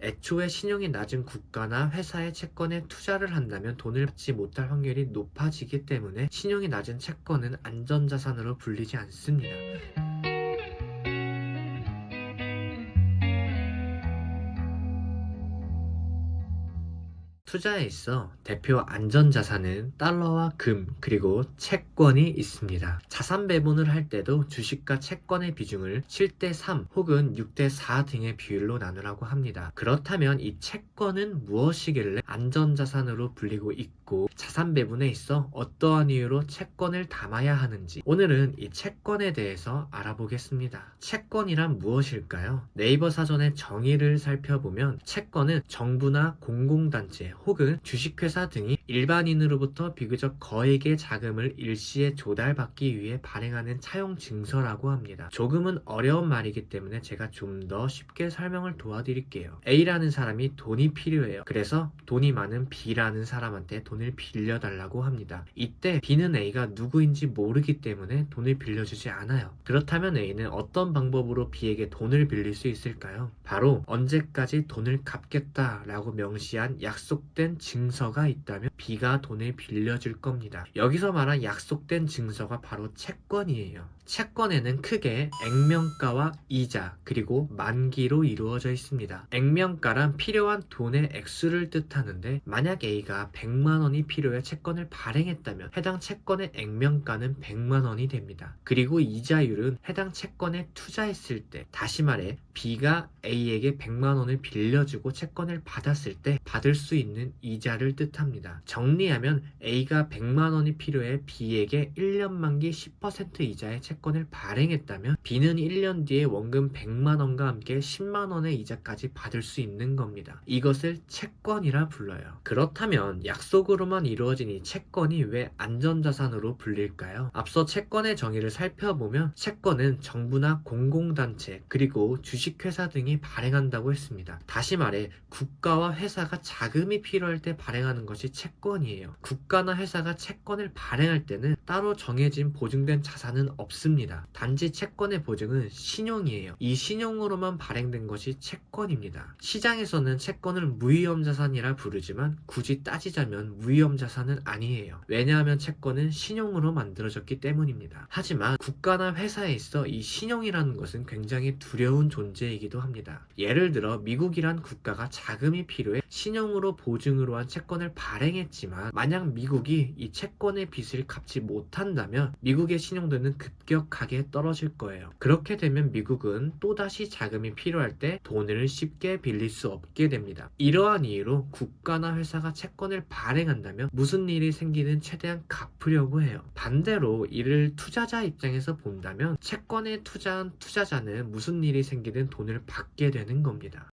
애초에 신용이 낮은 국가나 회사의 채권에 투자를 한다면 돈을 받지 못할 확률이 높아지기 때문에 신용이 낮은 채권은 안전자산으로 불리지 않습니다. 투자에 있어 대표 안전자산은 달러와 금, 그리고 채권이 있습니다. 자산 배분을 할 때도 주식과 채권의 비중을 7대 3 혹은 6대 4 등의 비율로 나누라고 합니다. 그렇다면 이 채권은 무엇이길래 안전자산으로 불리고 있고 자산 배분에 있어 어떠한 이유로 채권을 담아야 하는지 오늘은 이 채권에 대해서 알아보겠습니다. 채권이란 무엇일까요? 네이버 사전의 정의를 살펴보면 채권은 정부나 공공단체 혹은 주식회사 등이 일반인으로부터 비교적 거액의 자금을 일시에 조달받기 위해 발행하는 차용 증서라고 합니다. 조금은 어려운 말이기 때문에 제가 좀 더 쉽게 설명을 도와드릴게요. A라는 사람이 돈이 필요해요. 그래서 돈이 많은 B라는 사람한테 돈을 빌려달라고 합니다. 이때 B는 A가 누구인지 모르기 때문에 돈을 빌려주지 않아요. 그렇다면 A는 어떤 방법으로 B에게 돈을 빌릴 수 있을까요? 바로 언제까지 돈을 갚겠다라고 명시한 약속된 증서가 있다면 B가 돈을 빌려줄 겁니다. 여기서 말한 약속된 증서가 바로 채권이에요. 채권에는 크게 액면가와 이자 그리고 만기로 이루어져 있습니다. 액면가란 필요한 돈의 액수를 뜻하는데 만약 A가 100만 원이 필요해 채권을 발행했다면 해당 채권의 액면가는 100만 원이 됩니다. 그리고 이자율은 해당 채권에 투자했을 때, 다시 말해 B가 A에게 100만 원을 빌려주고 채권을 받았을 때 받을 수 있는 이자를 뜻합니다. 정리하면 A가 100만 원이 필요해 B에게 1년 만기 10% 이자의 채권을 발행했다면 B는 1년 뒤에 원금 100만 원과 함께 10만 원의 이자까지 받을 수 있는 겁니다. 이것을 채권이라 불러요. 그렇다면 약속으로만 이루어진 이 채권이 왜 안전자산으로 불릴까요? 앞서 채권의 정의를 살펴보면 채권은 정부나 공공단체 그리고 주식회사 등이 발행한다고 했습니다. 다시 말해 국가와 회사가 자금이 필요할 때 발행하는 것이 채권이에요. 국가나 회사가 채권을 발행할 때는 따로 정해진 보증된 자산은 없습니다. 단지 채권의 보증은 신용이에요. 이 신용으로만 발행된 것이 채권입니다. 시장에서는 채권을 무위험자산이라 부르지만 굳이 따지자면 무위험자산은 아니에요. 왜냐하면 채권은 신용으로 만들어졌기 때문입니다. 하지만 국가나 회사에 있어 이 신용이라는 것은 굉장히 두려운 존재이기도 합니다. 예를 들어 미국이란 국가가 자금이 필요해 신용으로 보증으로 한 채권을 발행했지만 만약 미국이 이 채권의 빚을 갚지 못한다면 미국의 신용도는 급격하게 떨어질 거예요. 그렇게 되면 미국은 또다시 자금이 필요할 때 돈을 쉽게 빌릴 수 없게 됩니다. 이러한 이유로 국가나 회사가 채권을 발행한다면 무슨 일이 생기든 최대한 갚으려고 해요. 반대로 이를 투자자 입장에서 본다면 채권에 투자한 투자자는 무슨 일이 생기든 돈을 받게 되는 겁니다.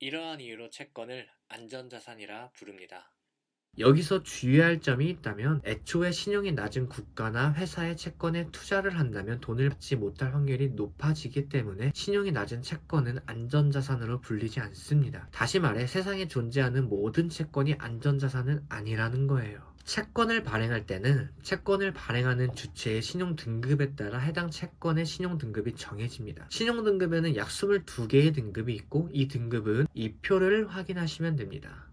이러한 이유로 채권을 안전자산이라 부릅니다. 여기서 주의할 점이 있다면 애초에 신용이 낮은 국가나 회사의 채권에 투자를 한다면 돈을 받지 못할 확률이 높아지기 때문에 신용이 낮은 채권은 안전자산으로 불리지 않습니다. 다시 말해 세상에 존재하는 모든 채권이 안전자산은 아니라는 거예요. 채권을 발행할 때는 채권을 발행하는 주체의 신용 등급에 따라 해당 채권의 신용 등급이 정해집니다. 신용 등급에는 약 22개의 등급이 있고 이 등급은 이 표를 확인하시면 됩니다.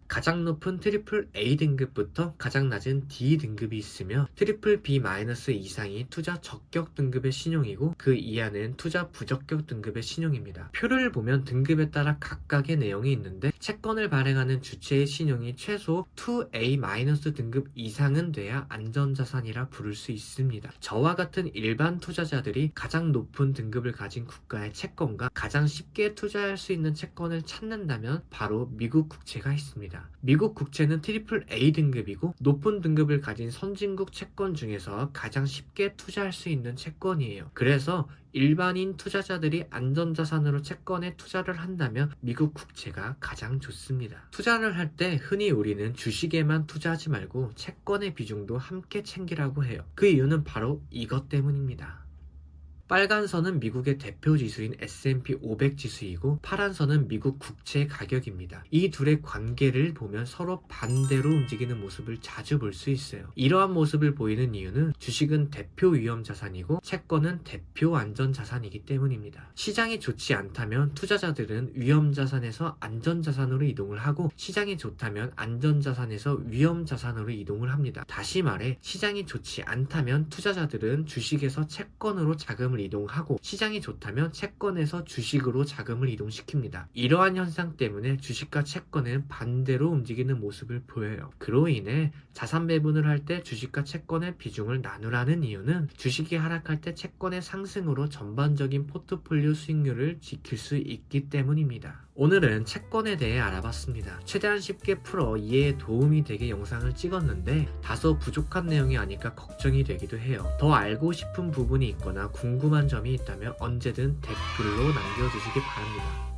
가장 높은 트리플 A 등급부터 가장 낮은 D 등급이 있으며 트리플 B- 이상이 투자 적격 등급의 신용이고 그 이하는 투자 부적격 등급의 신용입니다. 표를 보면 등급에 따라 각각의 내용이 있는데 채권을 발행하는 주체의 신용이 최소 2A- 등급 이상은 돼야 안전자산이라 부를 수 있습니다. 저와 같은 일반 투자자들이 가장 높은 등급을 가진 국가의 채권과 가장 쉽게 투자할 수 있는 채권을 찾는다면 바로 미국 국채가 있습니다. 미국 국채는 트리플 A 등급이고 높은 등급을 가진 선진국 채권 중에서 가장 쉽게 투자할 수 있는 채권이에요. 그래서 일반인 투자자들이 안전자산으로 채권에 투자를 한다면 미국 국채가 가장 좋습니다. 투자를 할 때 흔히 우리는 주식에만 투자하지 말고 채권의 비중도 함께 챙기라고 해요. 그 이유는 바로 이것 때문입니다. 빨간 선은 미국의 대표 지수인 S&P 500 지수이고 파란 선은 미국 국채 가격입니다. 이 둘의 관계를 보면 서로 반대로 움직이는 모습을 자주 볼 수 있어요. 이러한 모습을 보이는 이유는 주식은 대표 위험 자산이고 채권은 대표 안전 자산이기 때문입니다. 시장이 좋지 않다면 투자자들은 위험 자산에서 안전 자산으로 이동을 하고 시장이 좋다면 안전 자산에서 위험 자산으로 이동을 합니다. 다시 말해 시장이 좋지 않다면 투자자들은 주식에서 채권으로 자금을 이동하고 시장이 좋다면 채권에서 주식으로 자금을 이동시킵니다. 이러한 현상 때문에 주식과 채권은 반대로 움직이는 모습을 보여요. 그로 인해 자산 배분을 할 때 주식과 채권의 비중을 나누라는 이유는 주식이 하락할 때 채권의 상승으로 전반적인 포트폴리오 수익률을 지킬 수 있기 때문입니다. 오늘은 채권에 대해 알아봤습니다. 최대한 쉽게 풀어 이해에 도움이 되게 영상을 찍었는데 다소 부족한 내용이 아닐까 걱정이 되기도 해요. 더 알고 싶은 부분이 있거나 궁금한 점이 있다면 언제든 댓글로 남겨주시기 바랍니다.